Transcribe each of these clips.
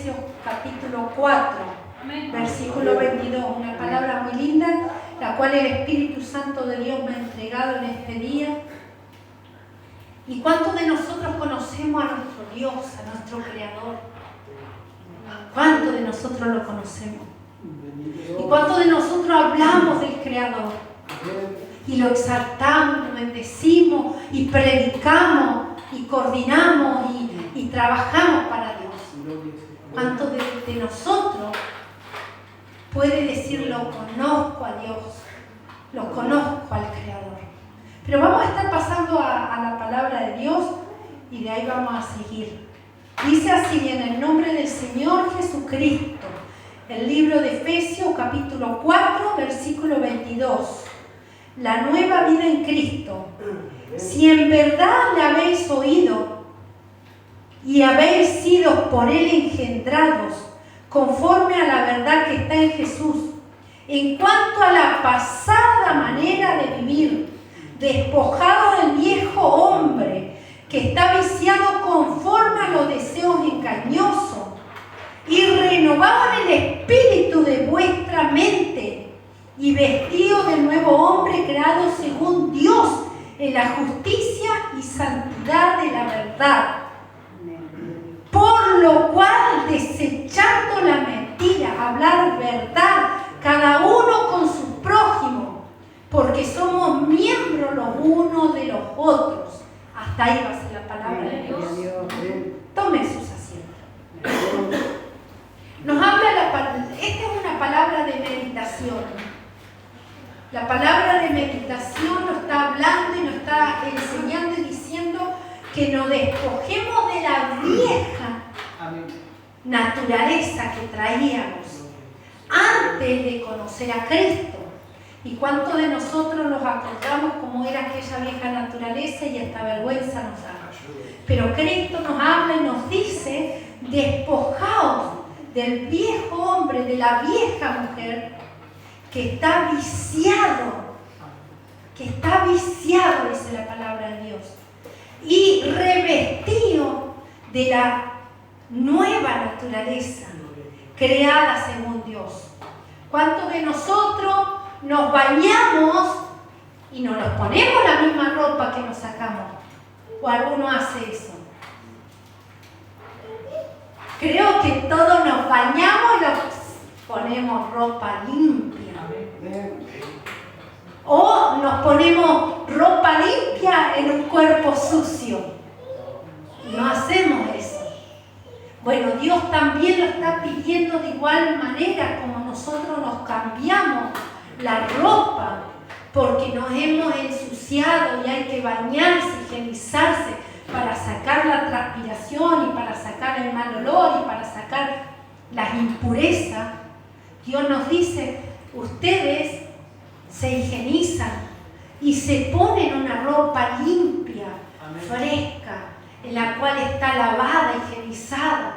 Efesios capítulo 4, versículo 22, una palabra muy linda, la cual el Espíritu Santo de Dios me ha entregado en este día. ¿Y cuántos de nosotros conocemos a nuestro Dios, a nuestro Creador? ¿Cuántos de nosotros lo conocemos? ¿Y cuántos de nosotros hablamos del Creador? Y lo exaltamos, lo bendecimos y predicamos y coordinamos y trabajamos para Dios. ¿Cuántos de nosotros puede decir lo conozco a Dios, lo conozco al Creador? Pero vamos a estar pasando a la palabra de Dios y de ahí vamos a seguir. Dice así en el nombre del Señor Jesucristo, el libro de Efesios capítulo 4 versículo 22. La nueva vida en Cristo. Si en verdad le habéis oído y habéis sido por Él engendrados conforme a la verdad que está en Jesús, en cuanto a la pasada manera de vivir, despojado del viejo hombre que está viciado conforme a los deseos engañosos y renovado en el espíritu de vuestra mente y vestido del nuevo hombre creado según Dios en la justicia y santidad de la verdad. Por lo cual, desechando la mentira, hablar verdad, cada uno con su prójimo, porque somos miembros los unos de los otros. Hasta ahí va a ser la palabra de Dios. Tomen sus asientos. Nos habla esta es una palabra de meditación. La palabra de meditación nos está hablando y nos está enseñando y diciendo que nos despojemos de la vieja naturaleza que traíamos antes de conocer a Cristo. ¿Y cuántos de nosotros nos acordamos cómo era aquella vieja naturaleza y hasta vergüenza nos da? Pero Cristo nos habla y nos dice, despojaos del viejo hombre, de la vieja mujer que está viciado, dice la palabra de Dios, y revestido de la nueva naturaleza creada según Dios. ¿Cuántos de nosotros nos bañamos y no nos ponemos la misma ropa que nos sacamos? ¿O alguno hace eso? Creo que todos nos bañamos y nos ponemos ropa limpia. O nos ponemos ropa limpia en un cuerpo sucio. No hacemos eso. Bueno, Dios también lo está pidiendo de igual manera como nosotros nos cambiamos la ropa porque nos hemos ensuciado y hay que bañarse, higienizarse para sacar la transpiración y para sacar el mal olor y para sacar las impurezas. Dios nos dice, ustedes se higienizan y se ponen una ropa limpia, fresca, en la cual está lavada, higienizada.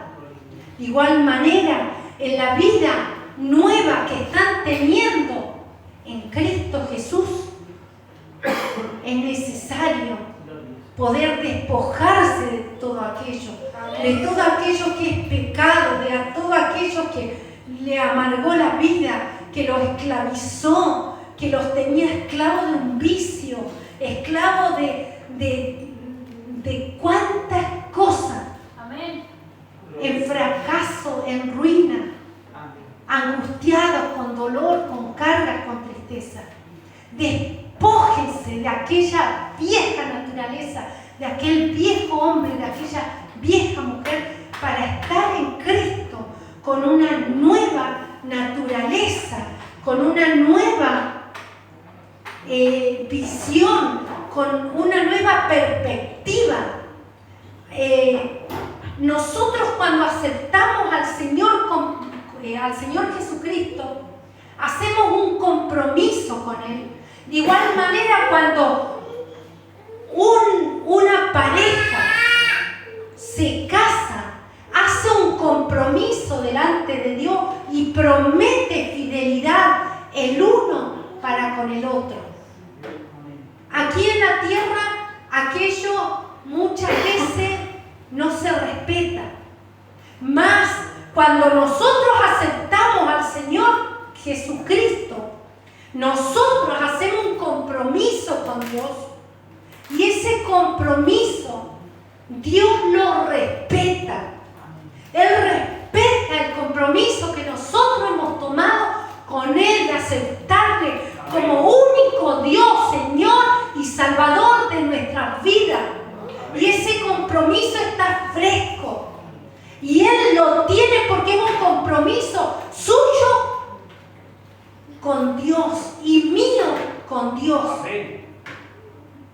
De igual manera, en la vida nueva que están teniendo en Cristo Jesús, es necesario poder despojarse de todo aquello que es pecado, de todo aquello que le amargó la vida, que los esclavizó, que los tenía esclavos de un vicio, esclavos de cuántas cosas. Amén. En fracaso, en ruina, angustiados, con dolor, con carga, con tristeza. Despójense de aquella vieja naturaleza, de aquel viejo hombre, de aquella vieja mujer, para estar en Cristo con una nueva naturaleza, con una nueva visión, con una nueva perspectiva. Nosotros cuando aceptamos al Señor Jesucristo, hacemos un compromiso con Él. De igual manera, cuando una pareja se casa, hace un compromiso delante de Dios y promete fidelidad el uno para con el otro. Aquí en la tierra, aquello muchas veces no se respeta. Más Cuando nosotros aceptamos al Señor Jesucristo, nosotros hacemos un compromiso con Dios y ese compromiso Dios lo respeta. Él respeta el compromiso que nosotros hemos tomado con Él de aceptarle como único Dios, Señor y Salvador de nuestras vidas. Y ese compromiso está fresco. Y Él lo tiene porque es un compromiso suyo con Dios y mío con Dios.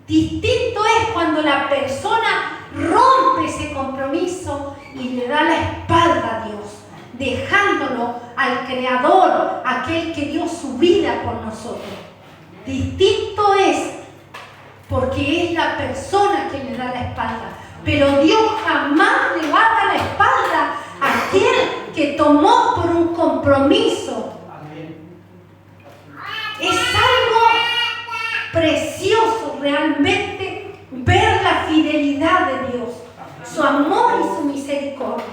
Distinto es cuando la persona rompe ese compromiso y le da la espalda a Dios, dejándolo al Creador, aquel que dio su vida por nosotros. Distinto es porque es la persona que le da la espalda. Pero Dios jamás le va a dar la espalda a aquel que tomó por un compromiso. Es algo precioso realmente ver la fidelidad de Dios, su amor y su misericordia.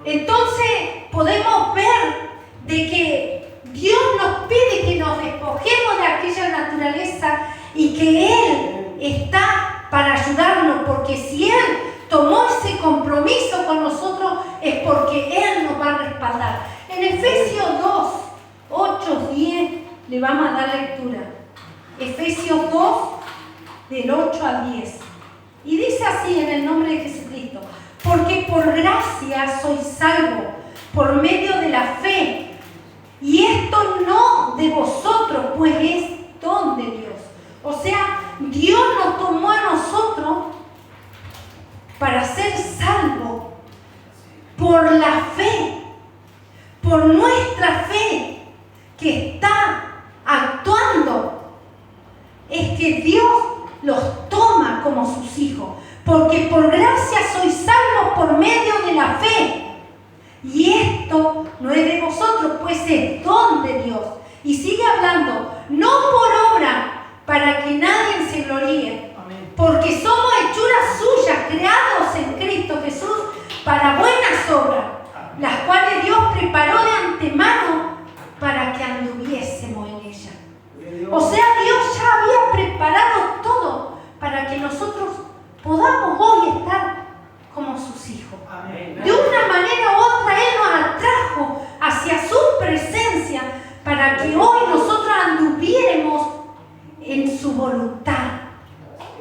Entonces podemos ver de que Dios nos pide que nos despojemos de aquella naturaleza y que Él está para ayudarnos, porque si Él tomó ese compromiso con nosotros es porque Él nos va a respaldar. En Efesios 2, 8, 10 le vamos a dar lectura. Efesios 2, del 8 al 10. Y dice así en el nombre de Jesucristo: porque por gracia sois salvos por medio de la fe, y esto no de vosotros, pues es don de Dios. O sea, Dios nos tomó a nosotros para ser salvos por la fe, por nuestra fe que está actuando. Es que Dios los toma como sus hijos, porque por gracia sois salvos por medio de la fe. Y esto no es de vosotros, pues es don de Dios. Y sigue hablando, no por obra, para que nadie se gloríe. Amén. Porque somos hechuras suyas, creados en Cristo Jesús para buenas obras, las cuales Dios preparó de antemano para que anduviésemos en ella. O sea, Dios ya había preparado todo para que nosotros podamos hoy estar como sus hijos. Amén. De una manera u otra Él nos atrajo hacia su presencia para que hoy nosotros anduviéramos en su voluntad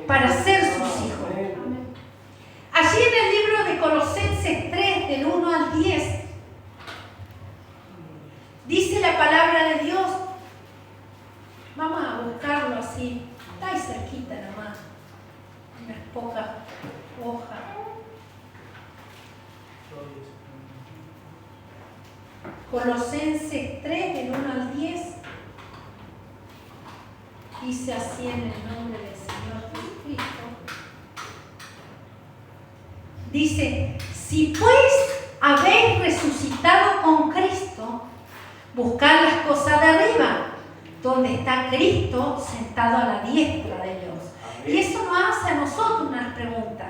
para ser sus hijos. Allí en el libro de Colosenses 3, del 1 al 10, dice la palabra de Dios. Vamos a buscarlo así, está ahí cerquita nomás, unas pocas hojas. Colosenses 3, del 1 al 10, dice así en el nombre del Señor Jesucristo. Dice: si pues habéis resucitado con Cristo, buscad las cosas de arriba, donde está Cristo sentado a la diestra de Dios. Y eso nos hace a nosotros una pregunta: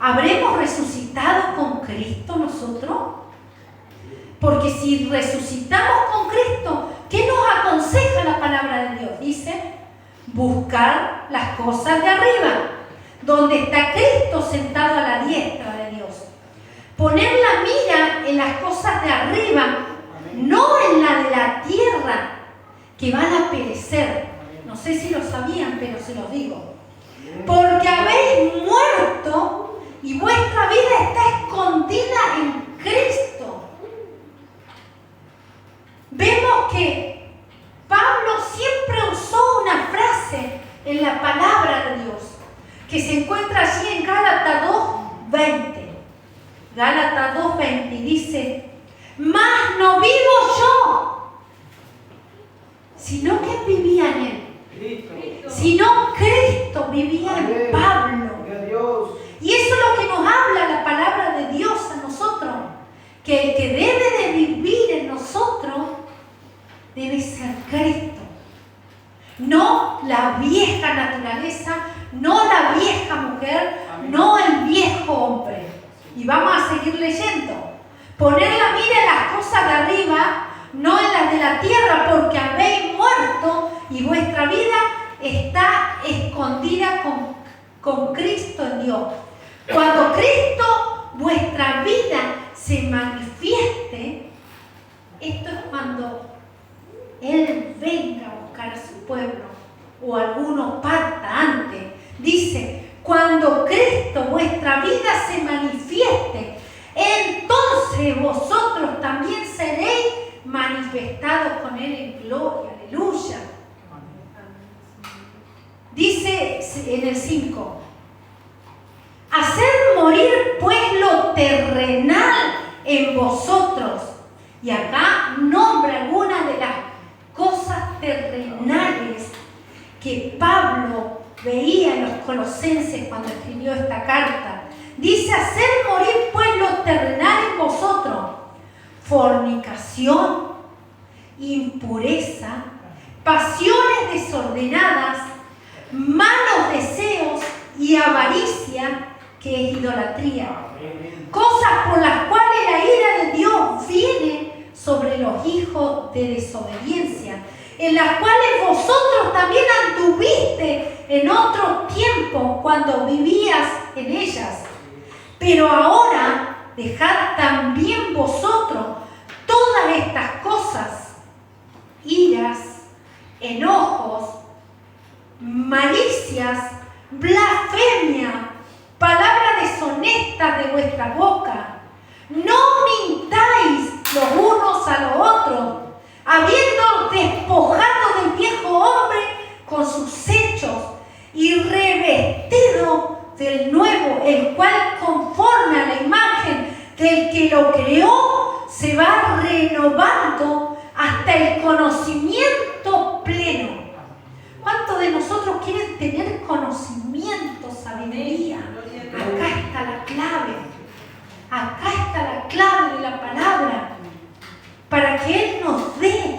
¿habremos resucitado con Cristo nosotros? Porque si resucitamos con Cristo, ¿qué nos aconseja la palabra de Dios? Dice: buscar las cosas de arriba, donde está Cristo sentado a la diestra de Dios. Poner la mira en las cosas de arriba, no en la de la tierra, que van a perecer. No sé si lo sabían, pero se los digo. Porque habéis muerto y vuestra vida está escondida en Cristo. Vemos que Pablo siempre usó una frase en la palabra de Dios que se encuentra allí en Gálatas 2:20. Gálatas 2:20 dice: mas no vivo yo, sino que vivía en él. Sino Cristo vivía en Pablo. Y eso es lo que nos habla la palabra de Dios a nosotros, que el que debe de vivir en nosotros debe ser Cristo, no la vieja naturaleza, no la vieja mujer, no el viejo hombre. Y vamos vamos a seguir leyendo. Poner la mira en las cosas de arriba, no en las de la tierra, porque habéis muerto y vuestra vida está escondida con Cristo en Dios. Cuando Cristo, vuestra vida, se manifieste, esto es cuando Él venga a buscar a su pueblo, o alguno parta antes. Dice, cuando Cristo, vuestra vida, se manifieste, entonces vosotros también seréis manifestados con Él en gloria. Aleluya. Dice en el 5, hacer morir pues lo terrenal en vosotros. Y acá nombra algunas de las cosas terrenales que Pablo veía en los Colosenses cuando escribió esta carta. Dice, hacer morir pues lo terrenal en vosotros: fornicación, impureza, pasiones desordenadas, malos deseos y avaricia, que es idolatría. Cosas por las cuales la ira de Dios viene sobre los hijos de desobediencia, en las cuales vosotros también anduviste en otro tiempo cuando vivías en ellas. Pero ahora dejad también vosotros todas estas cosas: iras, enojos, malicias, blasfemia, palabras deshonestas de vuestra boca. No mintáis los unos a los otros, habiendo despojado del viejo hombre con sus hechos y revestido del nuevo, el cual, conforme a la imagen del que lo creó, se va renovando hasta el conocimiento pleno. ¿Cuántos de nosotros quieren tener conocimiento, sabiduría? Acá está la clave. Acá está la clave de la palabra. Para que Él nos dé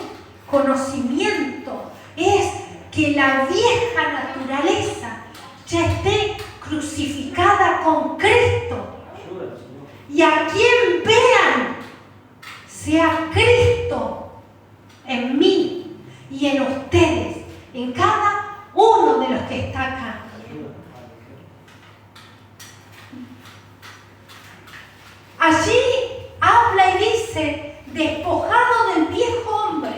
conocimiento, es que la vieja naturaleza ya esté crucificada con Cristo. Y a quien vean sea Cristo en mí y en ustedes, en cada uno de los que está acá. Allí habla y dice, despojado del viejo hombre.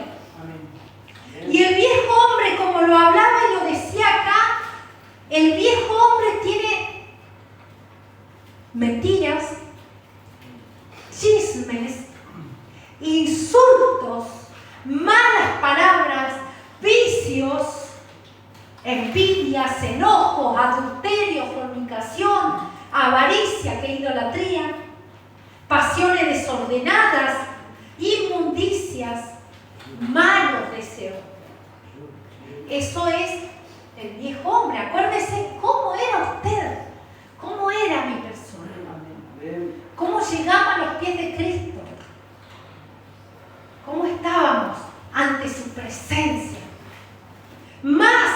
Y el viejo hombre, como lo hablaba y lo decía acá, el viejo hombre tiene mentiras, chismes, insultos, malas palabras, vicios, envidias, enojos, adulterio, fornicación, avaricia, que es idolatría, pasiones desordenadas, inmundicias, malos deseos. Eso es el viejo hombre. Acuérdese cómo era usted, cómo era mi persona, cómo llegaba a los pies de Cristo, cómo estábamos ante su presencia. Más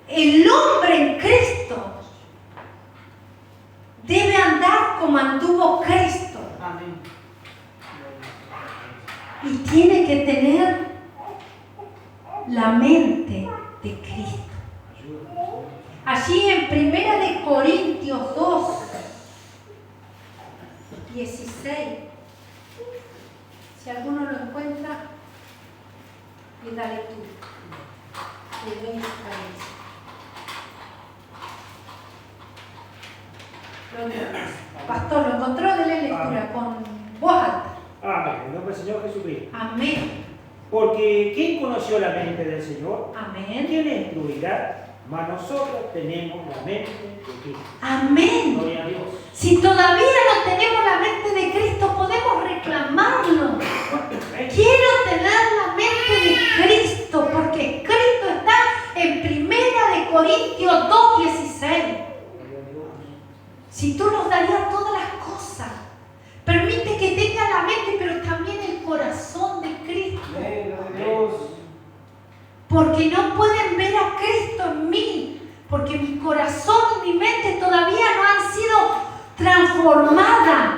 el hombre en Cristo debe andar como anduvo Cristo. Amén. Y tiene que tener la mente de Cristo. Allí en 1 Corintios 2, 16, si alguno lo encuentra, y dale tú. Le doy esta vez. Pastor, ¿lo encontró? Dele lectura con voz alta. Amén. En nombre del Señor Jesucristo. Amén. Porque ¿quién conoció la mente del Señor? Amén. ¿Quién le instruirá? Mas nosotros tenemos la mente de Cristo. Amén. Gloria a Dios. Si todavía no tenemos la mente de Cristo, podemos reclamarlo. Quiero tener la mente de Cristo, porque Cristo está en 1 Corintios 2, 16. Si tú nos darías todas las cosas, permite que tenga la mente, pero también el corazón de Cristo. Porque no pueden ver a Cristo en mí, porque mi corazón y mi mente todavía no han sido transformadas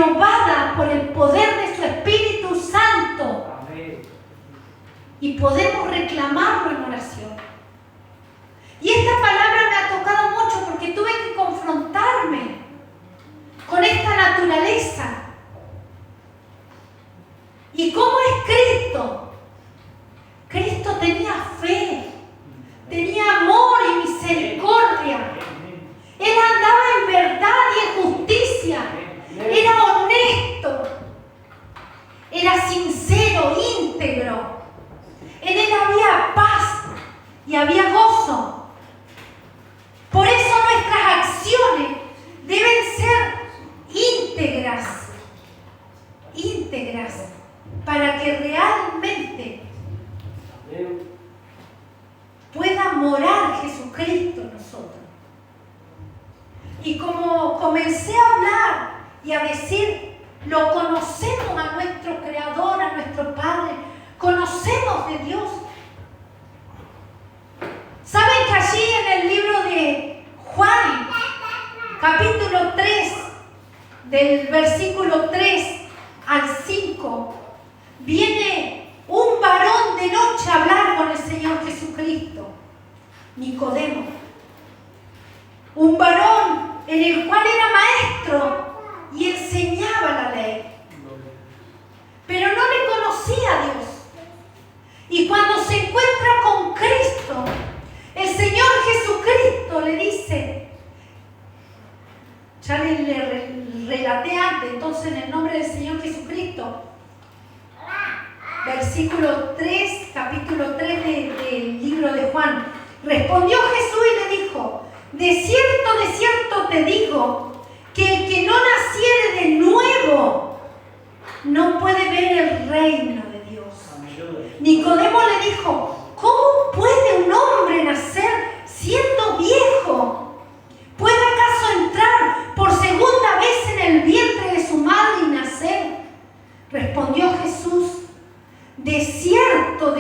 renovada por el poder de su Espíritu Santo. Amén. Y podemos reclamarlo en oración. Y esta palabra me ha tocado mucho porque tuve que confrontarme con esta naturaleza. ¿Y cómo es Cristo? Cristo tenía fe, tenía amor y misericordia. Él andaba en verdad y en justicia. Era honesto. Era sincero, íntegro. En él había paz y había gozo. Por eso nuestras acciones deben ser íntegras, para que realmente pueda morar Jesucristo en nosotros. Y como comencé a hablar y a decir, lo conocemos a nuestro Creador, a nuestro Padre, conocemos de Dios. ¿Saben que allí en el libro de Juan, capítulo 3, del versículo 3 al 5, viene un varón de noche a hablar con el Señor Jesucristo, Nicodemo? Un varón en el cual era maestro y enseñaba la ley, pero no le conocía a Dios. Y cuando se encuentra con Cristo, el Señor Jesucristo le dice, ya le relaté antes, entonces en el nombre del Señor Jesucristo, versículo 3, capítulo 3 del libro de Juan, respondió Jesús y le dijo, de cierto te digo, que el que no naciere de nuevo no puede ver el reino de Dios. Nicodemo le dijo, ¿cómo puede un hombre nacer siendo viejo? ¿Puede acaso entrar por segunda vez en el vientre de su madre y nacer? Respondió Jesús, de cierto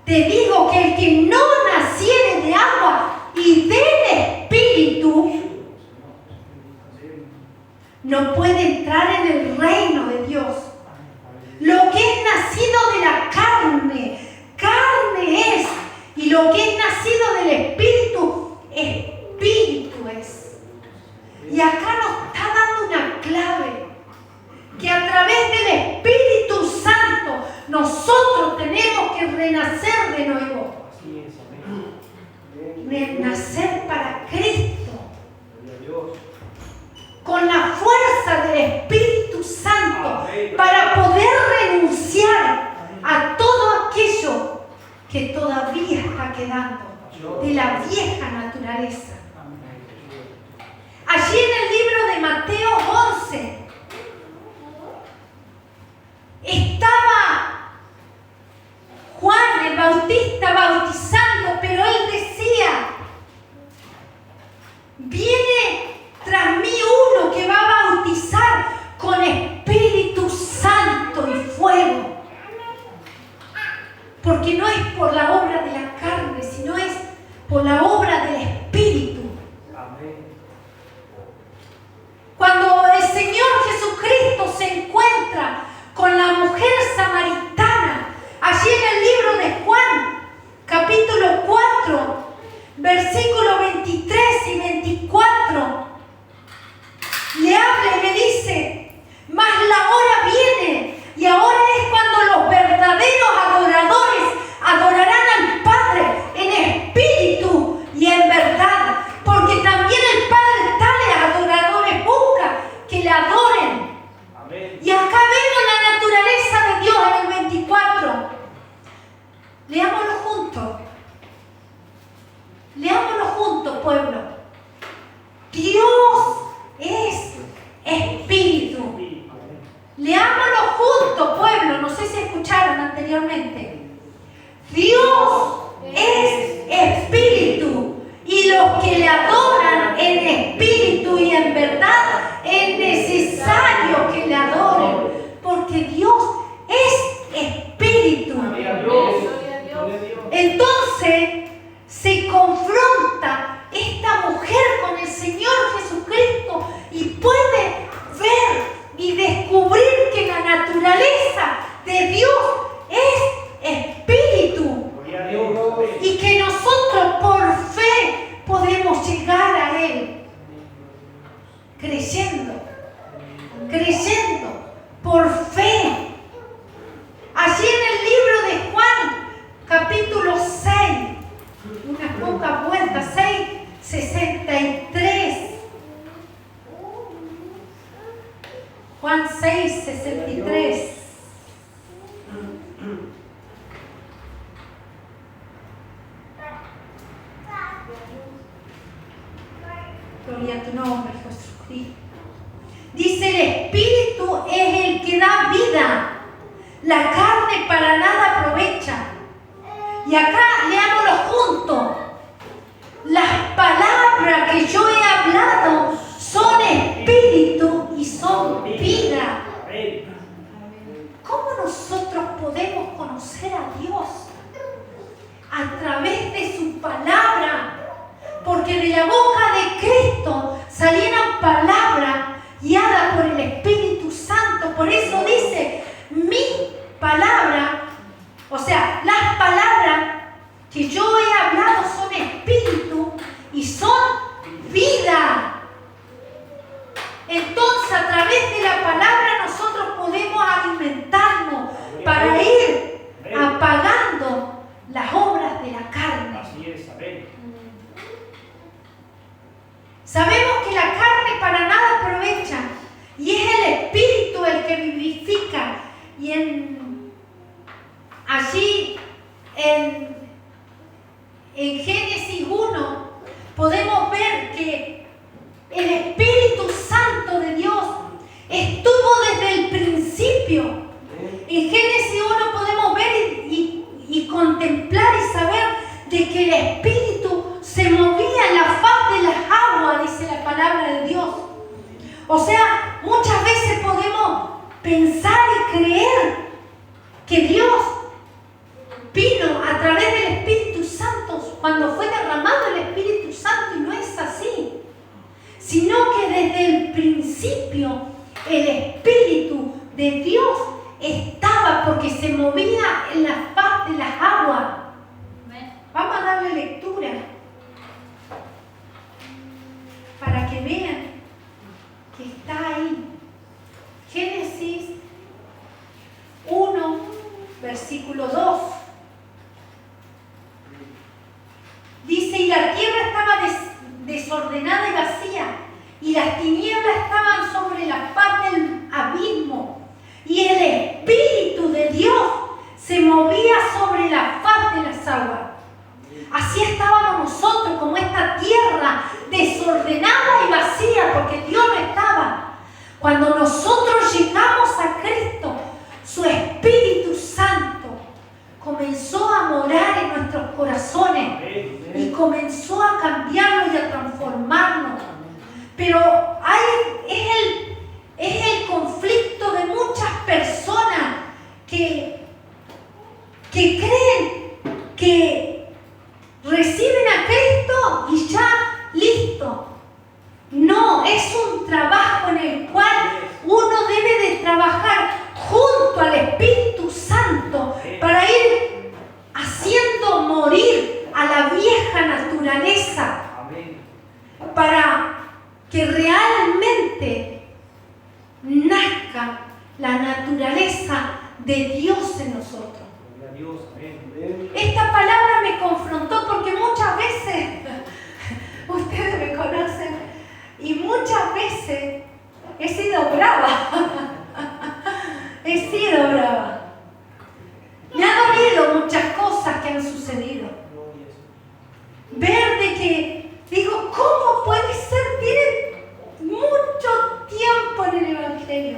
te digo que el que no naciere de agua y del Espíritu no puede entrar en el reino de Dios. Lo que es nacido de la carne, carne es, y lo que es nacido del Espíritu, Espíritu es. Y acá nos está dando una clave, que a través del Espíritu Santo nosotros tenemos que renacer de nuevo. Renacer para Cristo, con la fuerza del Espíritu Santo, para poder renunciar a todo aquello que todavía está quedando de la vieja naturaleza. Allí en el libro de Mateo 11 estaba Juan el Bautista bautizando, pero él decía, viene tras mí uno que va a bautizar con Espíritu Santo y fuego. Porque no es por la obra de la carne, sino es por la obra del Espíritu. Cuando el Señor Jesucristo se encuentra con la mujer samaritana, allí en el libro de Juan, capítulo 4, versículos 23 y 24, le habla y le dice, mas la hora viene, y ahora es cuando los verdaderos adoradores adorarán al Padre en espíritu y en verdad, porque también el Padre tales adoradores busca que le adoren. Amén. Y acá vemos la naturaleza de Dios en el 24. Leámoslo juntos. Leámoslo juntos, pueblo. Dios es espíritu. creyendo, por fe. Allí en el libro de Juan, capítulo 6, unas pocas vueltas, 6:63. Juan 6:63. Gloria a tu nombre, Jesucristo. Dice: el Espíritu es el que da vida. La carne para nada aprovecha. Y acá leámoslo juntos. Las palabras que yo he hablado son espíritu y son vida. ¿Cómo nosotros podemos conocer a Dios? A través de su palabra. Porque de la boca de Cristo salieron palabras guiadas por el Espíritu Santo. Por eso dice: mi palabra, o sea, las palabras que yo he hablado son espíritu y son vida. Entonces, a través de la palabra nosotros podemos alimentarnos para ir apagando las obras de la carne. Así es, amén. Sabemos que la carne para nada aprovecha y es el Espíritu el que vivifica. Y allí en Génesis 1 podemos ver que el Espíritu Santo de Dios estuvo desde el principio. En Génesis 1 podemos ver y contemplar y saber de que el Espíritu se movía en la faz de las aguas, dice la palabra de Dios. O sea, muchas veces podemos pensar y creer que Dios vino a través del Espíritu Santo cuando fue derramado el Espíritu Santo, y no es así, sino que desde el principio el Espíritu de Dios estaba, porque se movía en la faz de las aguas. Vamos a darle lectura para que vean que está ahí. Génesis 1, versículo 2. Dice: y la tierra estaba desordenada y vacía, y las tinieblas estaban sobre la faz del abismo, y el Espíritu de Dios se movía sobre la faz de las aguas. Así estábamos nosotros, como esta tierra desordenada y vacía, porque Dios no estaba. Cuando nosotros llegamos a Cristo, su Espíritu Santo comenzó a morar en nuestros corazones y comenzó a cambiarnos y a transformarnos. Pero es el conflicto de muchas personas que creen que reciben a Cristo y ya, listo. No, es un trabajo en el cual uno debe de trabajar junto al Espíritu Santo para ir haciendo morir a la vieja naturaleza, para que realmente nazca la naturaleza de Dios en nosotros. Esta palabra me confrontó porque muchas veces, ustedes me conocen, y muchas veces he sido brava. He sido brava. Me ha dolido muchas cosas que han sucedido. Ver de que, digo, ¿cómo puede ser? Tienen mucho tiempo en el Evangelio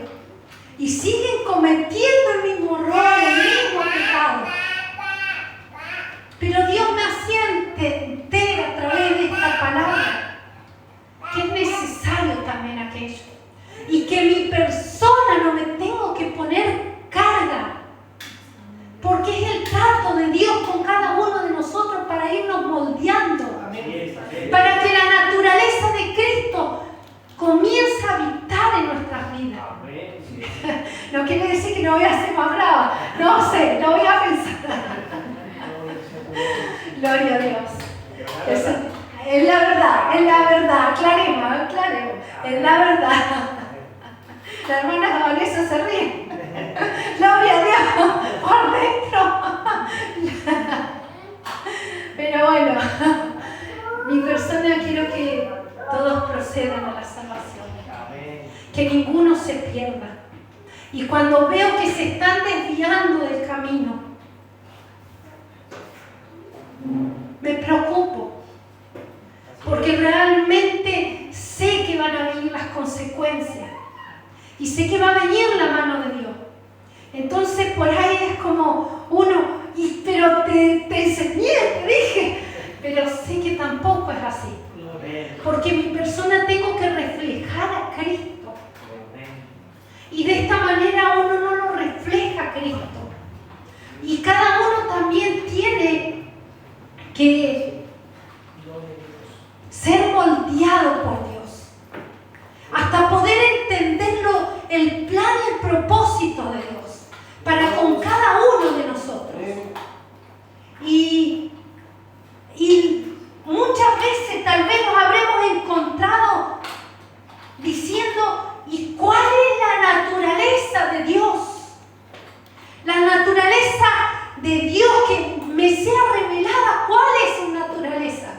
y siguen cometiendo el mismo error, el mismo pecado. Pero Dios me hacía entender a través de esta palabra que es necesario también aquello, y que mi persona no me tengo que poner carga, porque es el trato de Dios con cada uno de nosotros para irnos moldeando, para que la naturaleza de Cristo comience a habitar en nuestras vidas. No quiere decir que no voy a ser más brava, no sé, lo voy a pensar. Gloria a Dios. Es la verdad, aclaremos, es la verdad. La hermana Vanessa se ríe. Gloria a Dios, por dentro. Pero bueno, mi persona quiero que todos procedan a la salvación. Que ninguno se pierda. Y cuando veo que se están desviando del camino, me preocupo. Porque realmente sé que van a venir las consecuencias. Y sé que va a venir la mano de Dios. Entonces por ahí es como uno, pero te enseñé, te dije. Pero sé que tampoco es así. Porque mi persona tengo que reflejar a Cristo. Y de esta manera uno no lo refleja a Cristo. Y cada uno también tiene que ser moldeado por Dios. Hasta poder entenderlo, el plan y el propósito de Dios. Para con cada uno de nosotros. Y muchas veces tal vez nos habremos encontrado diciendo, ¿y cuál es la naturaleza de Dios? La naturaleza de Dios que me sea revelada, ¿cuál es su naturaleza?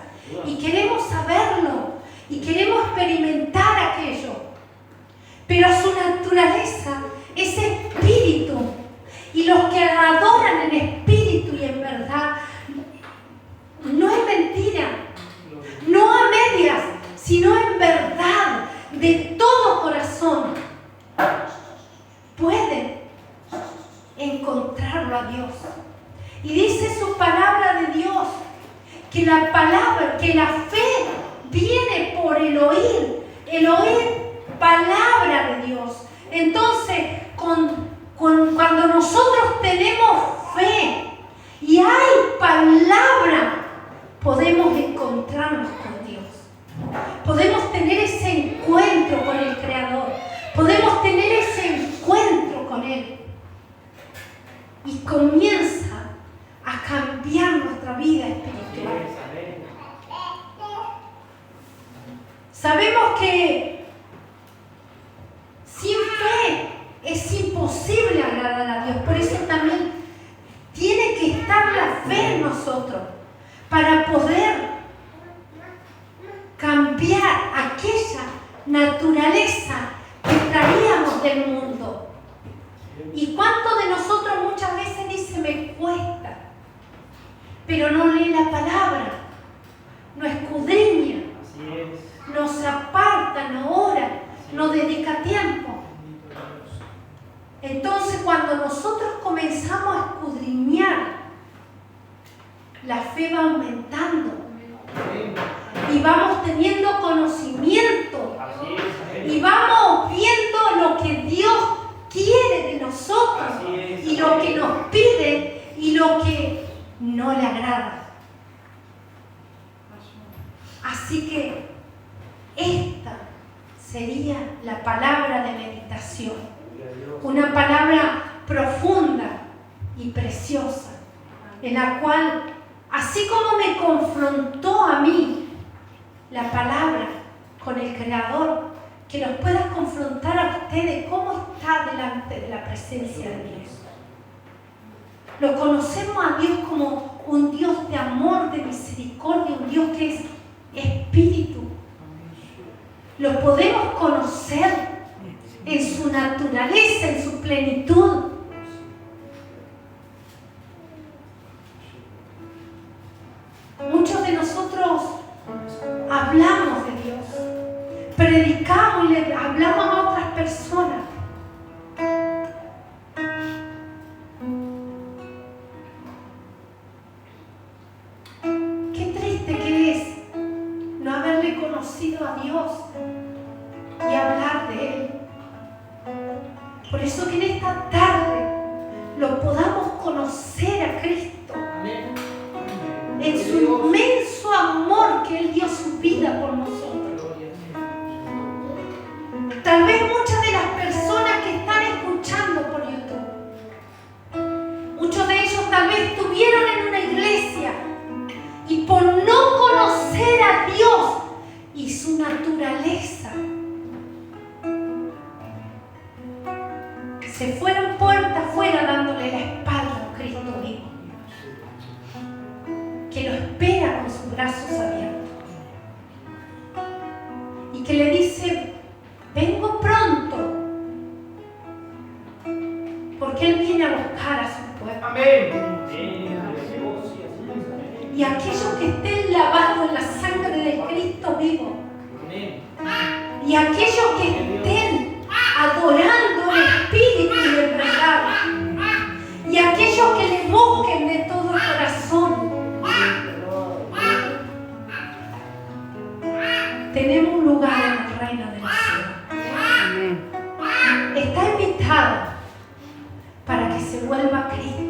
Y queremos saberlo, y queremos experimentar aquello. Pero su naturaleza es espíritu. Y los que adoran en espíritu y en verdad, no es mentira, no a medias, sino en verdad, de todo corazón, pueden encontrarlo a Dios. Y dice su palabra de Dios, que la palabra, que la fe viene por el oír palabra de Dios. Entonces, cuando nosotros tenemos fe y hay palabra, podemos encontrarnos con Dios. Podemos tener ese encuentro con el Creador. Podemos tener ese encuentro con Él. Y comienza a cambiar nuestra vida espiritual. Sabemos que sin fe es imposible agradar a Dios. Por eso también tiene que estar la fe en nosotros para poder cambiar aquella naturaleza que traíamos del mundo. ¿Y cuántos de nosotros muchas veces dice me cuesta? Pero no lee la palabra, no escudriña, no se aparta, no ora, no dedica tiempo. Entonces cuando nosotros comenzamos a escudriñar, la fe va aumentando y vamos teniendo conocimiento y vamos viendo lo que Dios quiere de nosotros y lo que nos pide y lo que no le agrada. Así que esta sería la palabra de meditación, una palabra profunda y preciosa, en la cual, así como me confrontó a mí la palabra con el Creador, que los pueda confrontar a ustedes cómo está delante de la presencia de Dios. Lo conocemos a Dios como un Dios de amor, de misericordia, un Dios que es espíritu. Lo podemos conocer en su naturaleza, en su plenitud. Muchos de nosotros hablamos de Dios, predicamos y le hablamos a otras personas. Qué triste que es no haberle conocido a Dios y hablar de Él. Por eso que en esta tarde lo podamos conocer a Cristo en su inmenso amor que Él dio su vida por nosotros. Tal vez muchas de las personas que están escuchando por YouTube, muchos de ellos tal vez estuvieron en una iglesia y por no conocer a Dios se fueron puerta afuera dándole la espalda a un Cristo vivo, que lo espera con sus brazos abiertos y que le dice: vengo pronto, porque Él viene a buscar a su pueblo. Amén. Y aquellos que estén lavados en la sangre de Cristo vivo, y aquellos que estén adorando en espíritu y en verdad, y aquellos que le busquen de todo corazón, tenemos un lugar en el reino de los cielos. Está invitado para que se vuelva a Cristo.